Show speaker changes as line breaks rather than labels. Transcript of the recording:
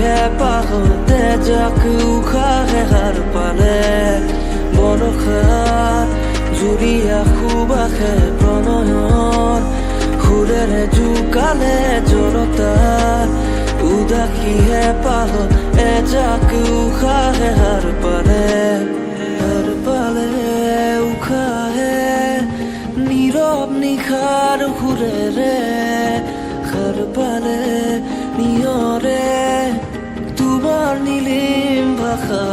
है पागल ते जाके उखा है हर पाले বনখার জুড়িয়া খুব আখে প্রণয়ন হুরেরে জুকালে জনতার উদাকি হে পাগল এ যাকে উখা হে হর পালে উখা হে নীরব নিখার ঘুরে রে হর পালে নিয়রে তোমার নীলিম ভাষা